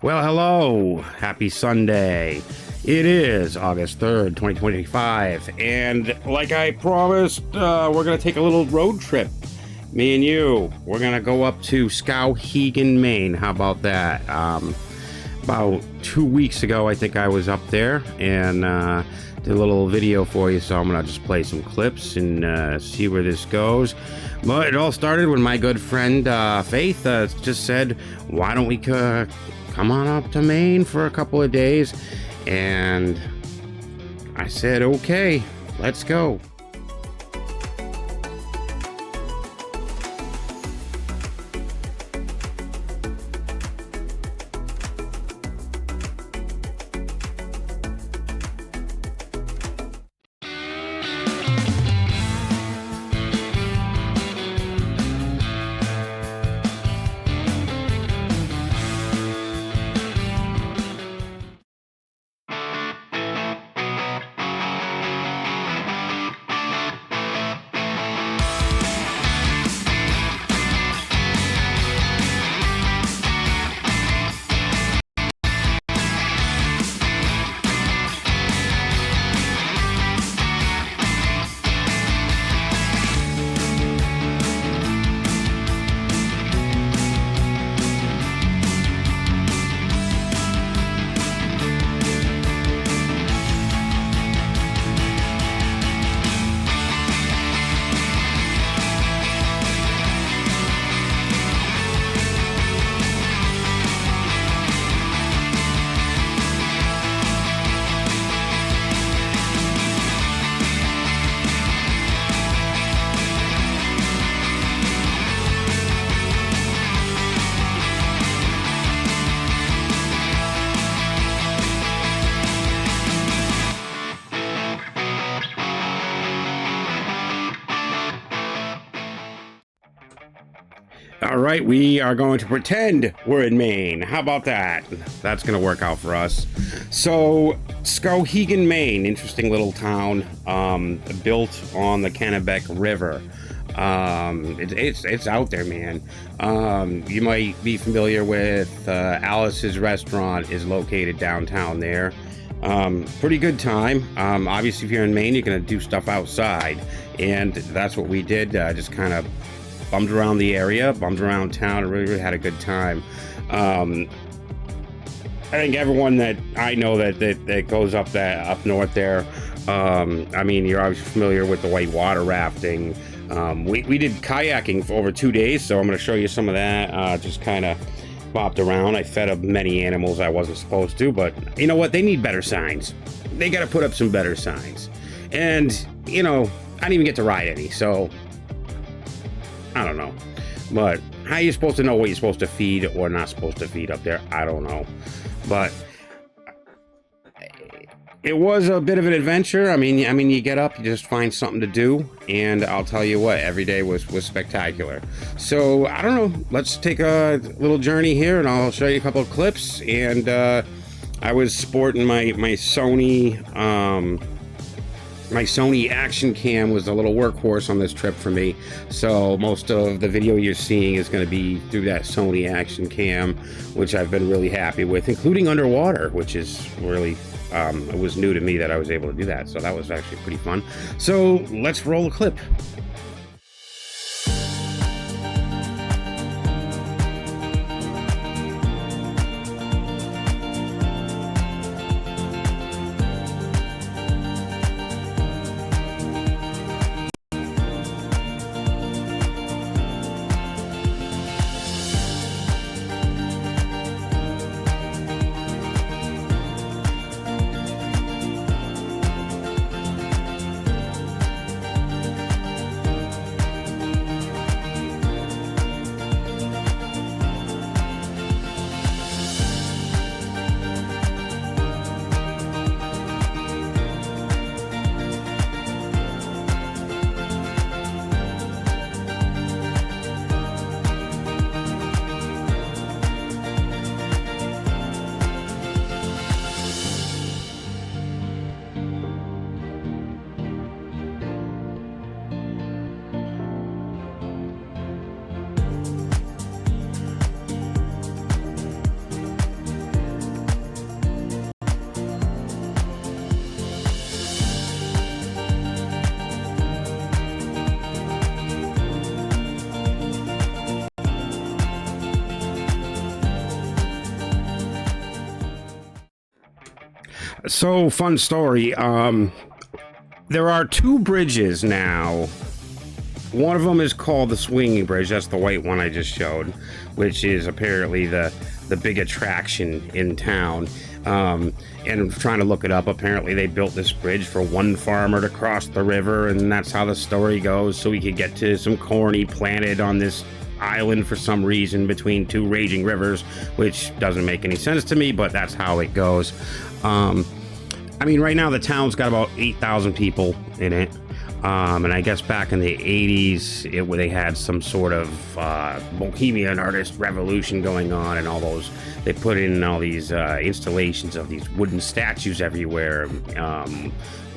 Well, hello. Happy Sunday. It is August 3rd, 2025. And like I promised, we're going to take a little road trip. Me and you. We're going to go up to Skowhegan, Main. How about that? About 2 weeks ago, I think I was up there and did a little video for you. So I'm going to just play some clips and see where this goes. But it all started when my good friend Faith just said, why don't we come on up to Maine for a couple of days? And I said, okay, let's go. All right, we are going to pretend we're in Maine. How about that? That's going to work out for us. So, Skowhegan, Maine, interesting little town, built on the Kennebec River. It's out there, man. You might be familiar with Alice's Restaurant is located downtown there. Pretty good time. Obviously, if you're in Maine, you're going to do stuff outside, and that's what we did. Just kind of bummed around the area, bummed around town, and really had a good time. I think everyone that I know that goes up north there, I mean, you're obviously familiar with the white water rafting. We did kayaking for over 2 days, so I'm going to show you some of that. Just kind of bopped around. I fed up many animals I wasn't supposed to, but you know what? They need better signs. They got to put up some better signs. And, you know, I didn't even get to ride any, so I don't know. But how are you supposed to know what you're supposed to feed or not supposed to feed up there? I don't know. But it was a bit of an adventure. I mean, you get up, you just find something to do, and I'll tell you what, every day was spectacular. So I don't know. Let's take a little journey here, and I'll show you a couple of clips. And I was sporting my Sony. My Sony action cam was a little workhorse on this trip for me, so most of the video you're seeing is going to be through that Sony action cam, which I've been really happy with, including underwater, which is really it was new to me that I was able to do that, so that was actually pretty fun. So let's roll a clip. So fun story. There are two bridges now. One of them is called the Swinging Bridge. That's the white one I just showed, which is apparently the big attraction in town. And trying to look it up, apparently they built this bridge for one farmer to cross the river, and that's how the story goes, so he could get to some corn he planted on this island for some reason between two raging rivers, which doesn't make any sense to me, but that's how it goes. I mean, right now the town's got about 8,000 people in it. And I guess back in the 80s, they had some sort of bohemian artist revolution going on, and all those, they put in all these installations of these wooden statues everywhere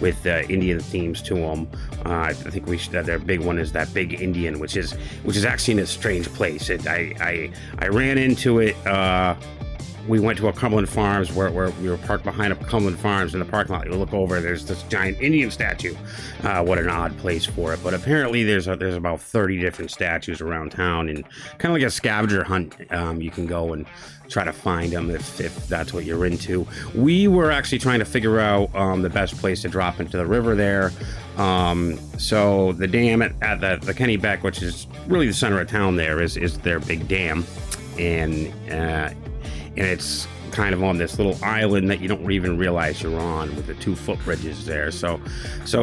with Indian themes to them. I think their big one is that big Indian, which is actually in a strange place. I ran into it. We went to a Cumberland Farms where we were parked behind a Cumberland Farms in the parking lot. You look over, there's this giant Indian statue. What an odd place for it. But apparently there's about 30 different statues around town, and kind of like a scavenger hunt. You can go and try to find them if that's what you're into. We were actually trying to figure out the best place to drop into the river there. So the dam at the Kennebec, which is really the center of town there, is their big dam. And it's kind of on this little island that you don't even realize you're on, with the 2 footbridges there. So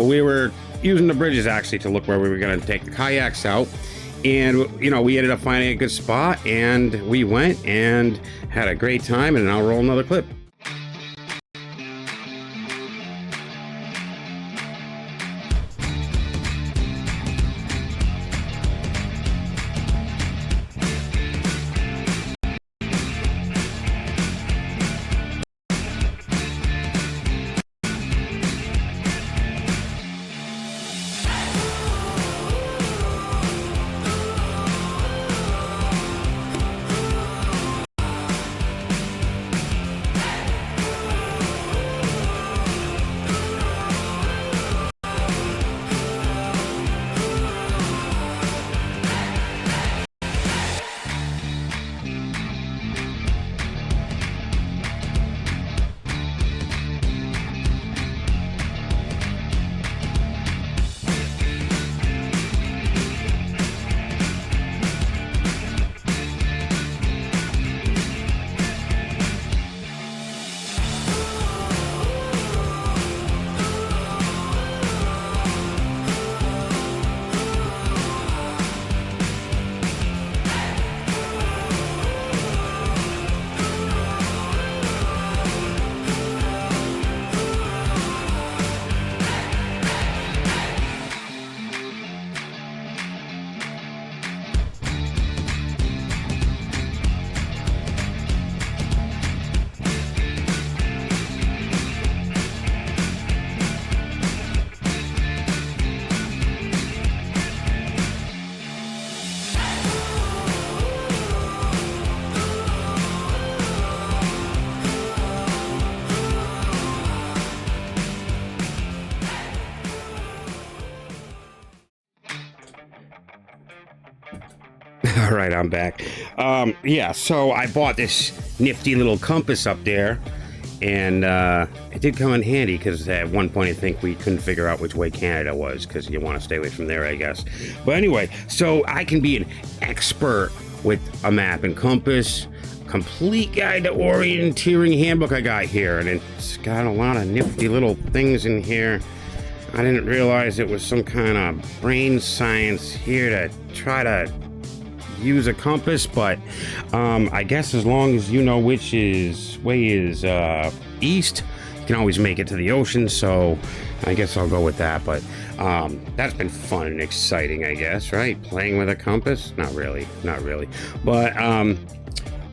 we were using the bridges actually to look where we were going to take the kayaks out. And, we ended up finding a good spot, and we went and had a great time, and I'll roll another clip. All right, I'm back. Yeah, so I bought this nifty little compass up there, and it did come in handy because at one point I think we couldn't figure out which way Canada was, because you want to stay away from there, I guess. But anyway, so I can be an expert with a map and compass. Complete guide to orienteering handbook I got here, and it's got a lot of nifty little things in here. I didn't realize it was some kind of brain science here to try to use a compass, but I guess as long as you know which way is east, you can always make it to the ocean, so I guess I'll go with that. But that's been fun and exciting, I guess, right? Playing with a compass? Not really, but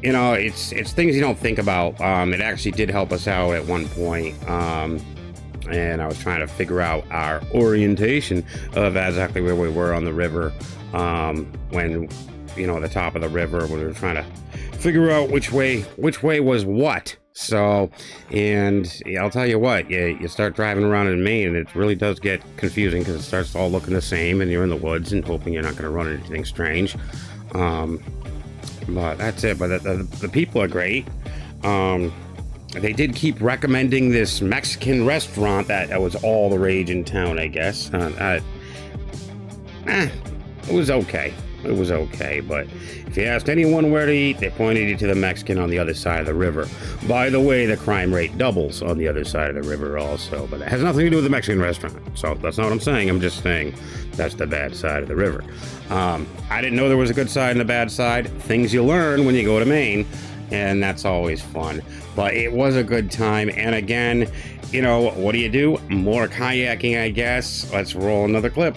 it's things you don't think about. It actually did help us out at one point, and I was trying to figure out our orientation of exactly where we were on the river, when the top of the river, when we were trying to figure out which way was what. So, and I'll tell you what, you start driving around in Maine, and it really does get confusing because it starts all looking the same, and you're in the woods and hoping you're not going to run into anything strange. But that's it. But the people are great. they did keep recommending this Mexican restaurant that was all the rage in town, I guess. It was okay. It was okay, but if you asked anyone where to eat, they pointed you to the Mexican on the other side of the river. By the way, the crime rate doubles on the other side of the river also, but it has nothing to do with the Mexican restaurant. So that's not what I'm saying. I'm just saying that's the bad side of the river. I didn't know there was a good side and a bad side. Things you learn when you go to Maine, and that's always fun. But it was a good time, and again, you know, what do? More kayaking, I guess. Let's roll another clip.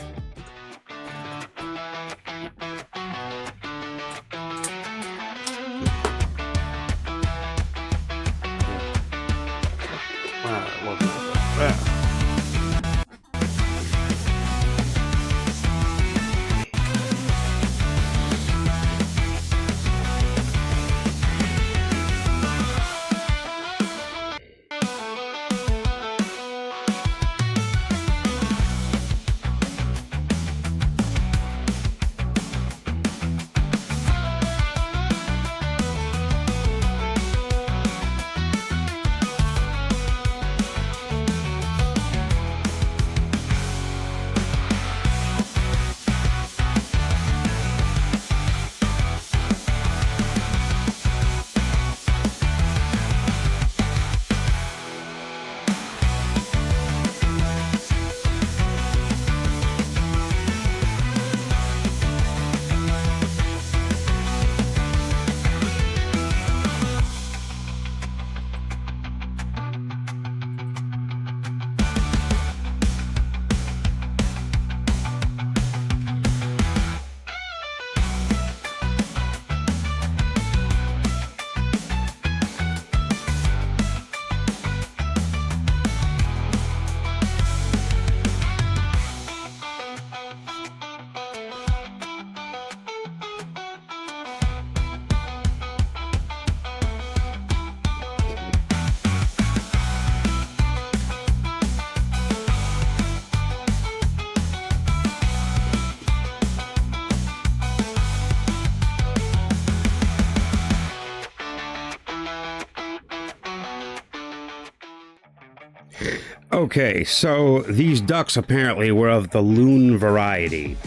Okay, so these ducks apparently were of the loon variety.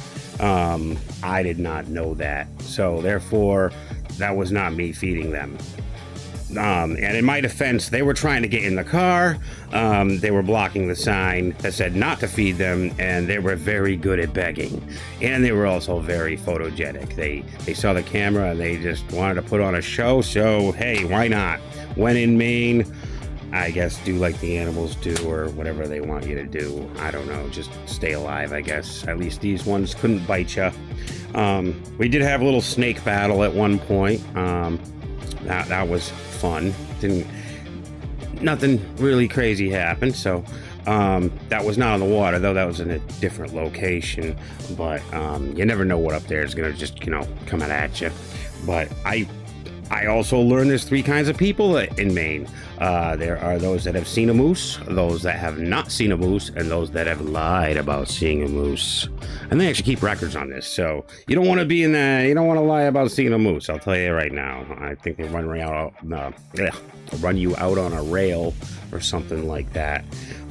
I did not know that, so therefore that was not me feeding them. And in my defense, they were trying to get in the car. They were blocking the sign that said not to feed them, and they were very good at begging. And they were also very photogenic. They saw the camera and they just wanted to put on a show, so hey, why not? When in Maine, I guess do like the animals do, or whatever they want you to do. I don't know, just stay alive, I guess. At least these ones couldn't bite you. We did have a little snake battle at one point. That was fun. Nothing really crazy happened, so that was not on the water, though. That was in a different location, but you never know what up there is gonna just, you know, come at you. But I also learned there's three kinds of people in Maine. There are those that have seen a moose, those that have not seen a moose, and those that have lied about seeing a moose. And they actually keep records on this, so you don't want to be in that. You don't want to lie about seeing a moose. I'll tell you right now. I think they run you out on a rail or something like that.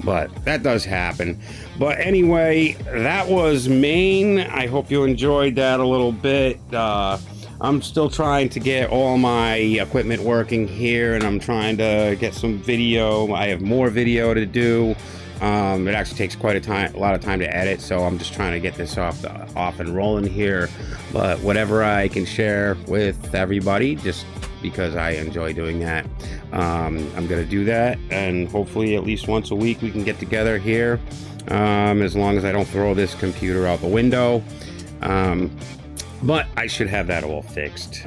But that does happen. But anyway, that was Maine. I hope you enjoyed that a little bit. I'm still trying to get all my equipment working here, and I'm trying to get some video. I have more video to do. It actually takes quite a lot of time to edit, so I'm just trying to get this off and rolling here. But whatever I can share with everybody, just because I enjoy doing that, I'm gonna do that, and hopefully at least once a week we can get together here, as long as I don't throw this computer out the window. But I should have that all fixed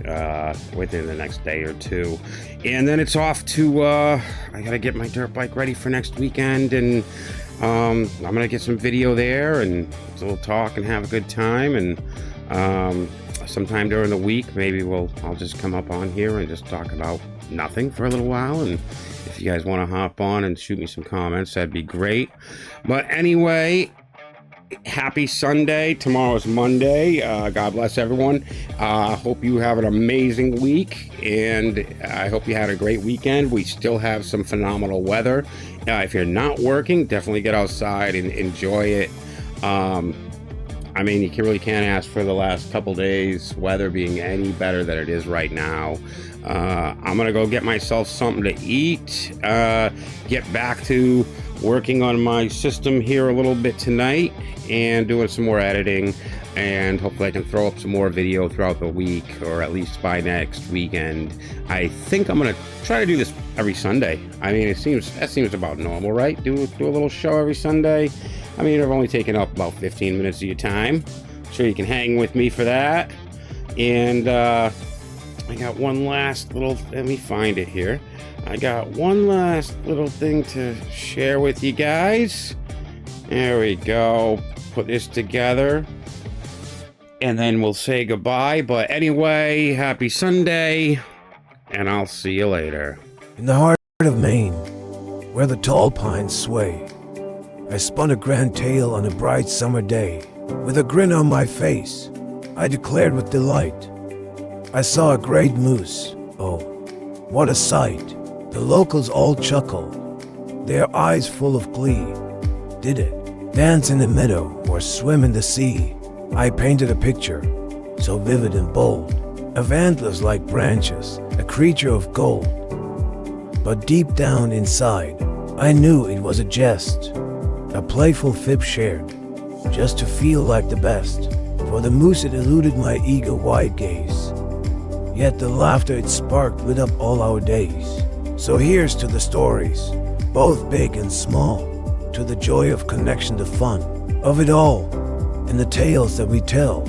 within the next day or two. And then it's off to, I gotta get my dirt bike ready for next weekend, and I'm gonna get some video there, and we'll talk and have a good time. And sometime during the week, maybe I'll just come up on here and just talk about nothing for a little while. And if you guys want to hop on and shoot me some comments, that'd be great. But anyway, happy Sunday. Tomorrow's Monday. God bless everyone. Hope you have an amazing week, and I hope you had a great weekend. We still have some phenomenal weather. If you're not working, definitely get outside and enjoy it. I mean, you really can't ask for the last couple days weather being any better than it is right now. I'm gonna go get myself something to eat, get back to working on my system here a little bit tonight and doing some more editing, and hopefully I can throw up some more video throughout the week, or at least by next weekend. I think I'm gonna try to do this every Sunday. I mean, that seems about normal, right? Do a little show every Sunday. I mean, I've only taken up about 15 minutes of your time. Sure you can hang with me for that. And I got one last little, let me find it here. I got one last little thing to share with you guys. There we go. Put this together, and then we'll say goodbye. But anyway, happy Sunday, and I'll see you later. In the heart of Maine, where the tall pines sway, I spun a grand tale on a bright summer day. With a grin on my face, I declared with delight, I saw a great moose. Oh, what a sight. The locals all chuckled, their eyes full of glee. Did it dance in the meadow or swim in the sea? I painted a picture so vivid and bold, of antlers like branches, a creature of gold. But deep down inside, I knew it was a jest, a playful fib shared, just to feel like the best. For the moose it eluded my eager wide gaze, yet the laughter it sparked lit up all our days. So here's to the stories, both big and small, to the joy of connection, the fun of it all, and the tales that we tell.